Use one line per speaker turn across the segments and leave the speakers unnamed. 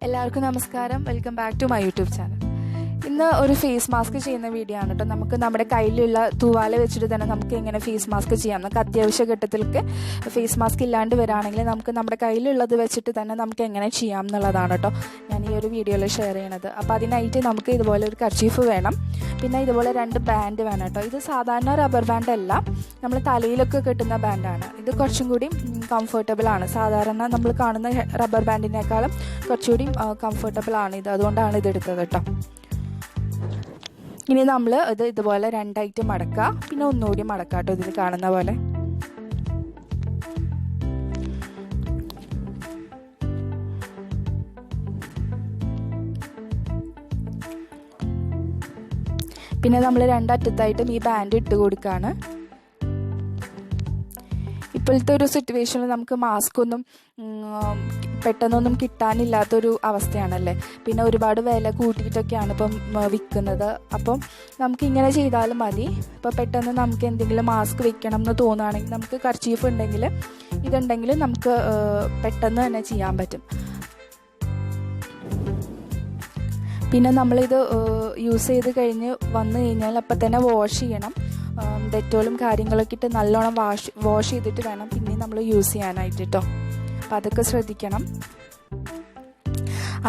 എല്ലാവർക്കും നമസ്കാരം. Welcome back to my YouTube channel. ഇന്ന് ഒരു ഫേസ് മാസ്ക് ചെയ്യുന്ന വീഡിയോ ആണ് കേട്ടോ. നമുക്ക് നമ്മുടെ കയ്യിലുള്ള തൂവാല വെച്ചിട്ട് തന്നെ നമുക്ക് എങ്ങനെ ഫേസ് മാസ്ക് ചെയ്യാം. നമുക്ക് അത്യാവശ്യ ഘട്ടത്തിലൊക്കെ ഫേസ് മാസ്ക് ഇല്ലാണ്ട് വരാണെങ്കിൽ നമുക്ക് നമ്മുടെ കയ്യിലുള്ളത് വെച്ചിട്ട് തന്നെ നമുക്ക് എങ്ങനെ ചെയ്യാം എന്നുള്ളതാണ് കേട്ടോ ഞാൻ ഈ ഒരു വീഡിയോയിൽ ഷെയർ ചെയ്യണത്. അപ്പോൾ അതിനായിട്ട് നമുക്ക് ഇതുപോലെ ഒരു കർച്ചീഫ് വേണം, പിന്നെ ഇതുപോലെ 2 ബാൻഡ് വേണം കേട്ടോ. ഇത് സാധാരണ റബ്ബർ ബാൻഡ് അല്ല, നമ്മൾ തലയിലൊക്കെ കെട്ടുന്ന ബാൻഡാണ്. ഇത് കുറച്ചും കൂടി കംഫർട്ടബിൾ ആണ്. സാധാരണ നമ്മൾ കാണുന്ന റബ്ബർ ബാൻഡിനേക്കാളും കുറച്ചുകൂടി കംഫർട്ടബിൾ ആണ് ഇത്, അതുകൊണ്ടാണ് ഇത് എടുത്തത് കേട്ടോ. ഇനി നമ്മൾ ഇത് ഇതുപോലെ 2 മടക്കുക, പിന്നെ ഒന്നുകൂടി മടക്കുക കേട്ടോ, ഇതിൽ കാണുന്ന പോലെ. പിന്നെ നമ്മൾ 2 അറ്റത്തായിട്ടും ഈ ബാൻഡ് ഇട്ട് കൊടുക്കുകയാണ്. ഇപ്പോഴത്തെ ഒരു സിറ്റുവേഷനിൽ നമുക്ക് മാസ്ക് ഒന്നും പെട്ടെന്നൊന്നും കിട്ടാനില്ലാത്തൊരു അവസ്ഥയാണല്ലേ. പിന്നെ ഒരുപാട് വില കൂട്ടിയിട്ടൊക്കെയാണ് ഇപ്പം വിൽക്കുന്നത്. അപ്പം നമുക്ക് ഇങ്ങനെ ചെയ്താലും മതി. ഇപ്പോൾ പെട്ടെന്ന് നമുക്ക് എന്തെങ്കിലും മാസ്ക് വെക്കണം എന്ന് തോന്നുകയാണെങ്കിൽ നമുക്ക് കർച്ചീഫ് ഉണ്ടെങ്കിൽ ഇതുണ്ടെങ്കിൽ നമുക്ക് പെട്ടെന്ന് തന്നെ ചെയ്യാൻ പറ്റും. പിന്നെ നമ്മളിത് യൂസ് ചെയ്ത് കഴിഞ്ഞ് വന്നു കഴിഞ്ഞാൽ അപ്പം തന്നെ വാഷ് ചെയ്യണം. ഡെറ്റോളും കാര്യങ്ങളൊക്കെ ഇട്ട് നല്ലോണം വാഷ് ചെയ്തിട്ട് വേണം പിന്നെ നമ്മൾ യൂസ് ചെയ്യാനായിട്ട് കേട്ടോ. അപ്പം അതൊക്കെ ശ്രദ്ധിക്കണം.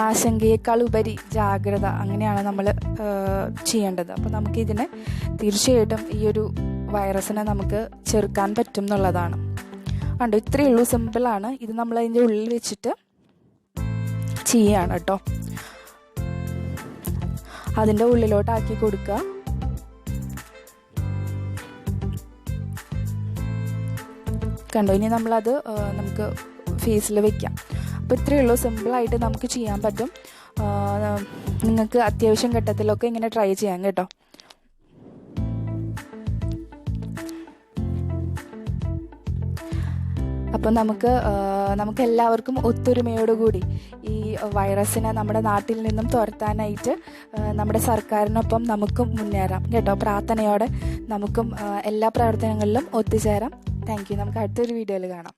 ആശങ്കയേക്കാൾ ഉപരി ജാഗ്രത, അങ്ങനെയാണ് നമ്മൾ ചെയ്യേണ്ടത്. അപ്പോൾ നമുക്കിതിനെ തീർച്ചയായിട്ടും ഈ ഒരു വൈറസിനെ നമുക്ക് ചെറുക്കാൻ പറ്റും എന്നുള്ളതാണ്. കണ്ടോ, ഇത്രയേ ഉള്ളൂ, സിമ്പിളാണ്. ഇത് നമ്മൾ അതിൻ്റെ ഉള്ളിൽ വെച്ചിട്ട് ചെയ്യാണ് കേട്ടോ. അതിൻ്റെ ഉള്ളിലോട്ടാക്കി കൊടുക്കുക. കണ്ടോ, ഇനി നമ്മളത് നമുക്ക് ഫേസിൽ വെക്കാം. അപ്പോൾ ഇത്രയേ ഉള്ളൂ, സിമ്പിളായിട്ട് നമുക്ക് ചെയ്യാൻ പറ്റും. നിങ്ങൾക്ക് അത്യാവശ്യം ഘട്ടത്തിലൊക്കെ ഇങ്ങനെ ട്രൈ ചെയ്യാം കേട്ടോ. അപ്പോൾ നമുക്ക് എല്ലാവർക്കും ഒത്തൊരുമയോടുകൂടി ഈ വൈറസിനെ നമ്മുടെ നാട്ടിൽ നിന്നും തുരത്താനായിട്ട് നമ്മുടെ സർക്കാരിനൊപ്പം നമുക്കും മുന്നേറാം കേട്ടോ. പ്രാർത്ഥനയോടെ നമുക്കും എല്ലാ പ്രവർത്തനങ്ങളിലും ഒത്തുചേരാം. Thank you. നമുക്ക് അടുത്തൊരു വീഡിയോയിൽ കാണാം.